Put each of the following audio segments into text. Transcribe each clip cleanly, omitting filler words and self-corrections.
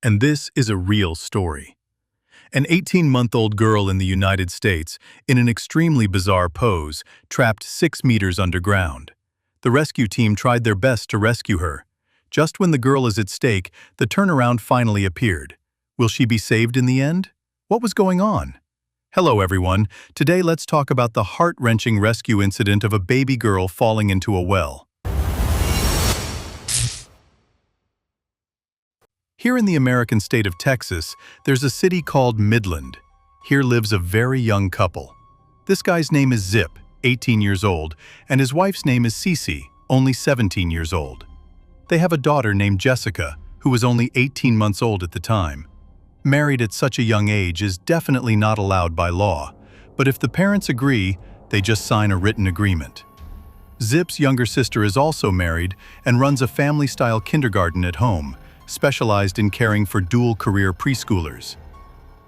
And this is a real story. An 18-month-old girl in the United States, in an extremely bizarre pose, trapped 6 meters underground. The rescue team tried their best to rescue her. Just when the girl is at stake, the turnaround finally appeared. Will she be saved in the end? What was going on? Hello everyone, today let's talk about the heart-wrenching rescue incident of a baby girl falling into a well. Here in the American state of Texas, there's a city called Midland. Here lives a very young couple. This guy's name is Zip, 18 years old, and his wife's name is Cece, only 17 years old. They have a daughter named Jessica, who was only 18 months old at the time. Married at such a young age is definitely not allowed by law, but if the parents agree, they just sign a written agreement. Zip's younger sister is also married and runs a family-style kindergarten at home, specialized in caring for dual-career preschoolers.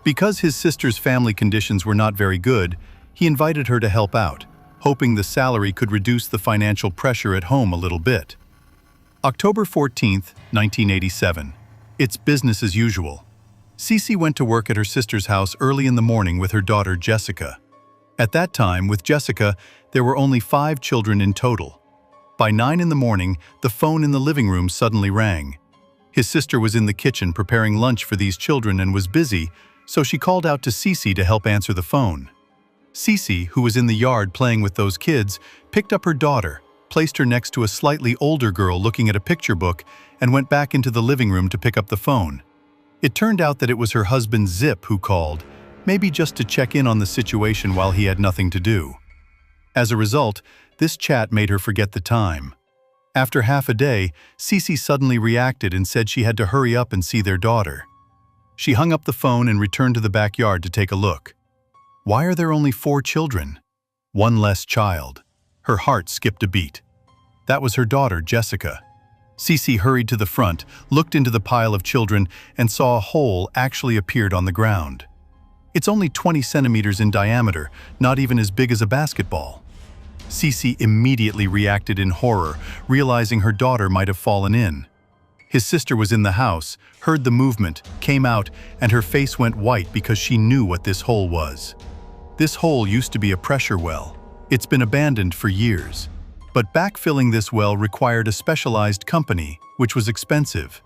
Because his sister's family conditions were not very good, he invited her to help out, hoping the salary could reduce the financial pressure at home a little bit. October 14, 1987. It's business as usual. Cece went to work at her sister's house early in the morning with her daughter Jessica. At that time, with Jessica, there were only 5 children in total. By 9 in the morning, the phone in the living room suddenly rang. His sister was in the kitchen preparing lunch for these children and was busy, so she called out to Cece to help answer the phone. Cece, who was in the yard playing with those kids, picked up her daughter, placed her next to a slightly older girl looking at a picture book, and went back into the living room to pick up the phone. It turned out that it was her husband Zip who called, maybe just to check in on the situation while he had nothing to do. As a result, this chat made her forget the time. After half a day, Cece suddenly reacted and said she had to hurry up and see their daughter. She hung up the phone and returned to the backyard to take a look. Why are there only 4 children? One less child. Her heart skipped a beat. That was her daughter, Jessica. Cece hurried to the front, looked into the pile of children, and saw a hole actually appeared on the ground. It's only 20 centimeters in diameter, not even as big as a basketball. Cece immediately reacted in horror, realizing her daughter might have fallen in. His sister was in the house, heard the movement, came out, and her face went white because she knew what this hole was. This hole used to be a pressure well. It's been abandoned for years. But backfilling this well required a specialized company, which was expensive.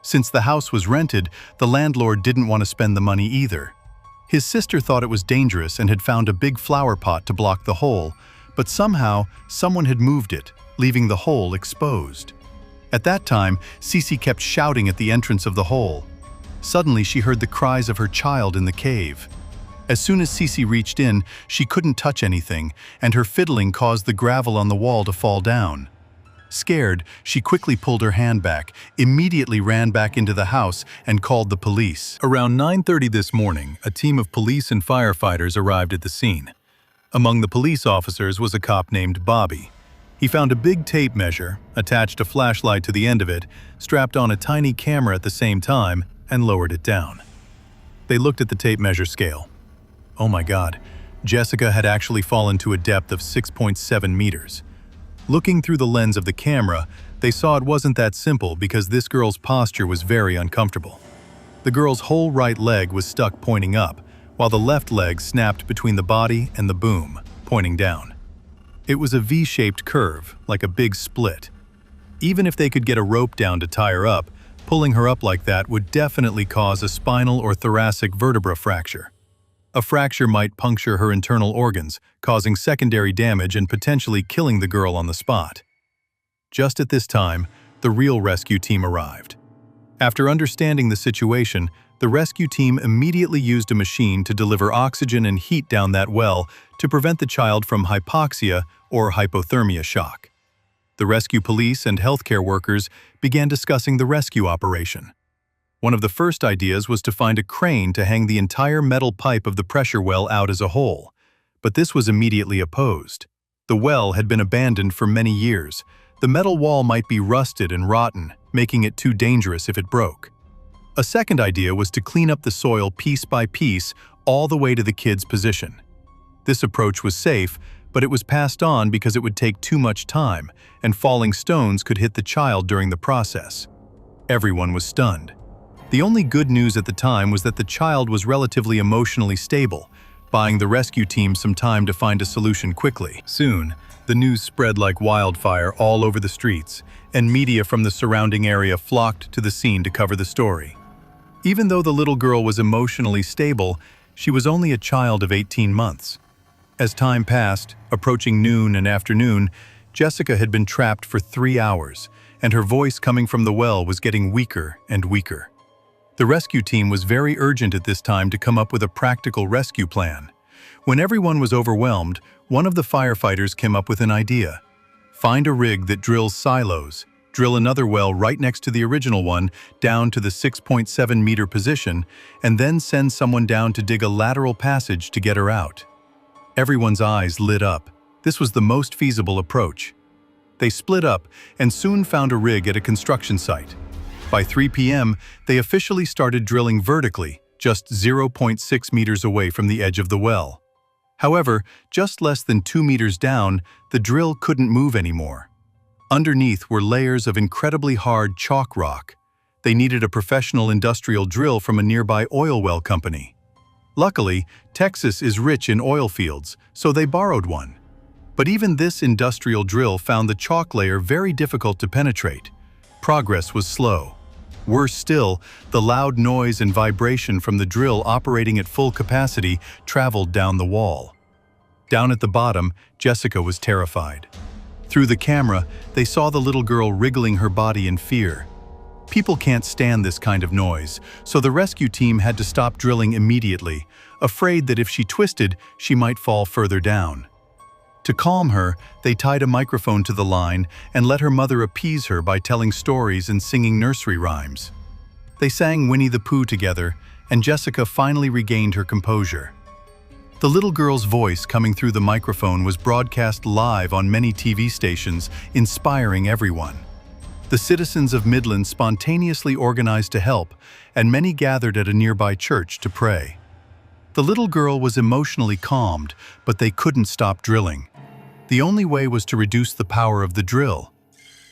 Since the house was rented, the landlord didn't want to spend the money either. His sister thought it was dangerous and had found a big flower pot to block the hole, but somehow, someone had moved it, leaving the hole exposed. At that time, Cece kept shouting at the entrance of the hole. Suddenly, she heard the cries of her child in the cave. As soon as Cece reached in, she couldn't touch anything, and her fiddling caused the gravel on the wall to fall down. Scared, she quickly pulled her hand back, immediately ran back into the house, and called the police. Around 9:30 this morning, a team of police and firefighters arrived at the scene. Among the police officers was a cop named Bobby. He found a big tape measure, attached a flashlight to the end of it, strapped on a tiny camera at the same time, and lowered it down. They looked at the tape measure scale. Oh my God, Jessica had actually fallen to a depth of 6.7 meters. Looking through the lens of the camera, they saw it wasn't that simple because this girl's posture was very uncomfortable. The girl's whole right leg was stuck pointing up, while the left leg snapped between the body and the boom, pointing down. It was a V-shaped curve, like a big split. Even if they could get a rope down to tie her up, pulling her up like that would definitely cause a spinal or thoracic vertebra fracture. A fracture might puncture her internal organs, causing secondary damage and potentially killing the girl on the spot. Just at this time, the real rescue team arrived. After understanding the situation, the rescue team immediately used a machine to deliver oxygen and heat down that well to prevent the child from hypoxia or hypothermia shock. The rescue police and healthcare workers began discussing the rescue operation. One of the first ideas was to find a crane to hang the entire metal pipe of the pressure well out as a whole, but this was immediately opposed. The well had been abandoned for many years. The metal wall might be rusted and rotten, making it too dangerous if it broke. A second idea was to clean up the soil piece by piece all the way to the kid's position. This approach was safe, but it was passed on because it would take too much time, and falling stones could hit the child during the process. Everyone was stunned. The only good news at the time was that the child was relatively emotionally stable, buying the rescue team some time to find a solution quickly. Soon, the news spread like wildfire all over the streets, and media from the surrounding area flocked to the scene to cover the story. Even though the little girl was emotionally stable, she was only a child of 18 months. As time passed, approaching noon and afternoon, Jessica had been trapped for 3 hours, and her voice coming from the well was getting weaker and weaker. The rescue team was very urgent at this time to come up with a practical rescue plan. When everyone was overwhelmed, one of the firefighters came up with an idea. Find a rig that drills silos, drill another well right next to the original one down to the 6.7-meter position, and then send someone down to dig a lateral passage to get her out. Everyone's eyes lit up. This was the most feasible approach. They split up and soon found a rig at a construction site. By 3 p.m., they officially started drilling vertically, just 0.6 meters away from the edge of the well. However, just less than 2 meters down, the drill couldn't move anymore. Underneath were layers of incredibly hard chalk rock. They needed a professional industrial drill from a nearby oil well company. Luckily, Texas is rich in oil fields, so they borrowed one. But even this industrial drill found the chalk layer very difficult to penetrate. Progress was slow. Worse still, the loud noise and vibration from the drill operating at full capacity traveled down the wall. Down at the bottom, Jessica was terrified. Through the camera, they saw the little girl wriggling her body in fear. People can't stand this kind of noise, so the rescue team had to stop drilling immediately, afraid that if she twisted, she might fall further down. To calm her, they tied a microphone to the line and let her mother appease her by telling stories and singing nursery rhymes. They sang Winnie the Pooh together, and Jessica finally regained her composure. The little girl's voice coming through the microphone was broadcast live on many TV stations, inspiring everyone. The citizens of Midland spontaneously organized to help, and many gathered at a nearby church to pray. The little girl was emotionally calmed, but they couldn't stop drilling. The only way was to reduce the power of the drill.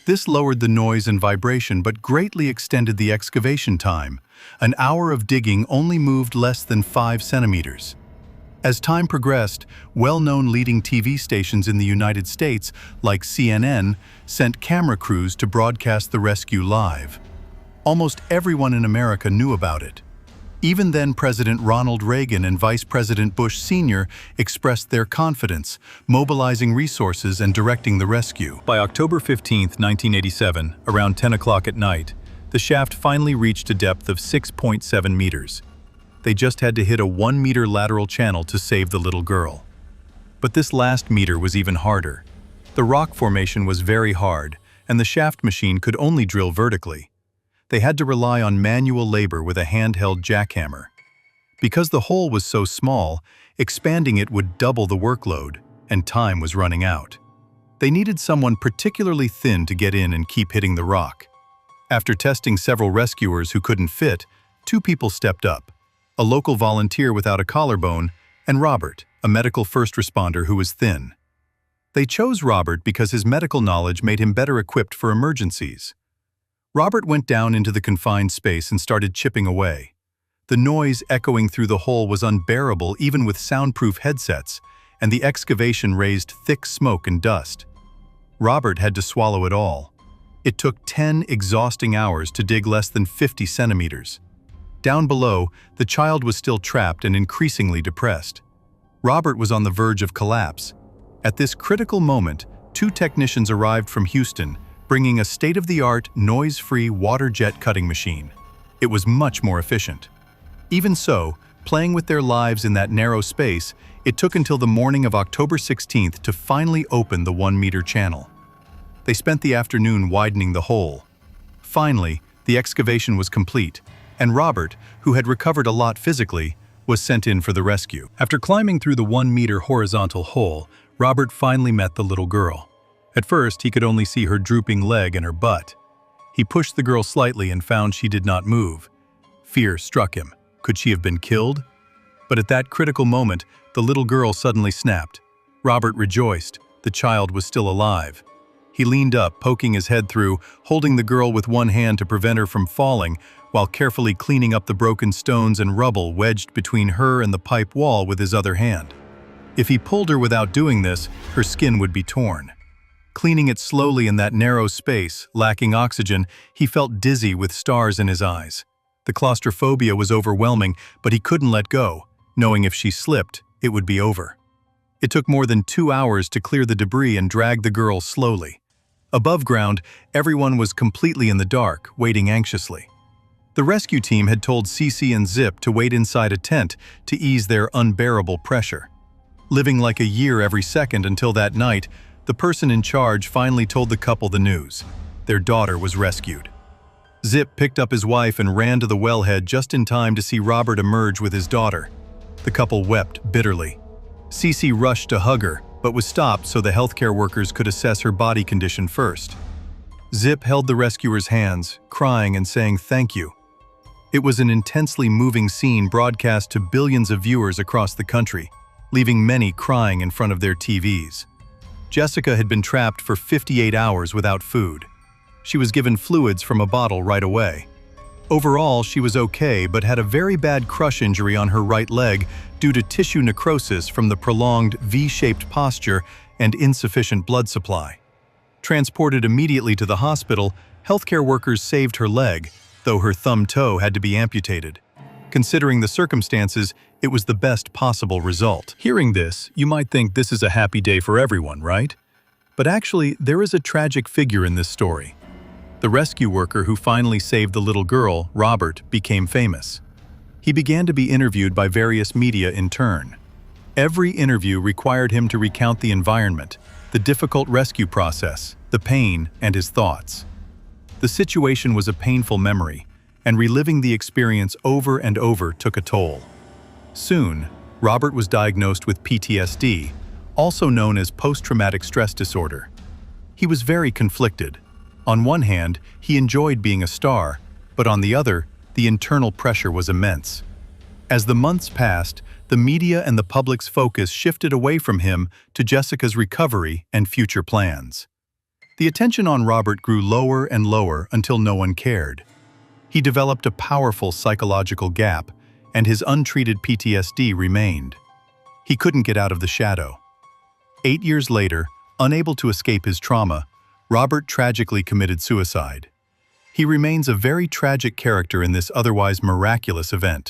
This lowered the noise and vibration but greatly extended the excavation time. An hour of digging only moved less than 5 centimeters. As time progressed, well-known leading TV stations in the United States, like CNN, sent camera crews to broadcast the rescue live. Almost everyone in America knew about it. Even then, President Ronald Reagan and Vice President Bush Sr. expressed their confidence, mobilizing resources and directing the rescue. By October 15, 1987, around 10 o'clock at night, the shaft finally reached a depth of 6.7 meters. They just had to hit a 1-meter lateral channel to save the little girl. But this last meter was even harder. The rock formation was very hard, and the shaft machine could only drill vertically. They had to rely on manual labor with a handheld jackhammer. Because the hole was so small, expanding it would double the workload, and time was running out. They needed someone particularly thin to get in and keep hitting the rock. After testing several rescuers who couldn't fit, 2 people stepped up: a local volunteer without a collarbone, and Robert, a medical first responder who was thin. They chose Robert because his medical knowledge made him better equipped for emergencies. Robert went down into the confined space and started chipping away. The noise echoing through the hole was unbearable even with soundproof headsets, and the excavation raised thick smoke and dust. Robert had to swallow it all. It took 10 exhausting hours to dig less than 50 centimeters. Down below, the child was still trapped and increasingly depressed. Robert was on the verge of collapse. At this critical moment, 2 technicians arrived from Houston, bringing a state-of-the-art, noise-free water jet cutting machine. It was much more efficient. Even so, playing with their lives in that narrow space, it took until the morning of October 16th to finally open the 1-meter channel. They spent the afternoon widening the hole. Finally, the excavation was complete, and Robert, who had recovered a lot physically, was sent in for the rescue. After climbing through the 1-meter horizontal hole, Robert finally met the little girl. At first, he could only see her drooping leg and her butt. He pushed the girl slightly and found she did not move. Fear struck him. Could she have been killed? But at that critical moment, the little girl suddenly snapped. Robert rejoiced. The child was still alive. He leaned up, poking his head through, holding the girl with one hand to prevent her from falling, while carefully cleaning up the broken stones and rubble wedged between her and the pipe wall with his other hand. If he pulled her without doing this, her skin would be torn. Cleaning it slowly in that narrow space, lacking oxygen, he felt dizzy with stars in his eyes. The claustrophobia was overwhelming, but he couldn't let go, knowing if she slipped, it would be over. It took more than 2 hours to clear the debris and drag the girl slowly. Above ground, everyone was completely in the dark, waiting anxiously. The rescue team had told Cece and Zip to wait inside a tent to ease their unbearable pressure. Living like a year every second until that night, the person in charge finally told the couple the news. Their daughter was rescued. Zip picked up his wife and ran to the wellhead just in time to see Robert emerge with his daughter. The couple wept bitterly. Cece rushed to hug her, but was stopped so the healthcare workers could assess her body condition first. Zip held the rescuer's hands, crying and saying thank you. It was an intensely moving scene broadcast to billions of viewers across the country, leaving many crying in front of their TVs. Jessica had been trapped for 58 hours without food. She was given fluids from a bottle right away. Overall, she was okay, but had a very bad crush injury on her right leg due to tissue necrosis from the prolonged V-shaped posture and insufficient blood supply. Transported immediately to the hospital, healthcare workers saved her leg, though her thumb toe had to be amputated. Considering the circumstances, it was the best possible result. Hearing this, you might think this is a happy day for everyone, right? But actually, there is a tragic figure in this story. The rescue worker who finally saved the little girl, Robert, became famous. He began to be interviewed by various media in turn. Every interview required him to recount the environment, the difficult rescue process, the pain, and his thoughts. The situation was a painful memory, and reliving the experience over and over took a toll. Soon, Robert was diagnosed with PTSD, also known as post-traumatic stress disorder. He was very conflicted. On one hand, he enjoyed being a star, but on the other, the internal pressure was immense. As the months passed, the media and the public's focus shifted away from him to Jessica's recovery and future plans. The attention on Robert grew lower and lower until no one cared. He developed a powerful psychological gap, and his untreated PTSD remained. He couldn't get out of the shadow. 8 years later, unable to escape his trauma, Robert tragically committed suicide. He remains a very tragic character in this otherwise miraculous event.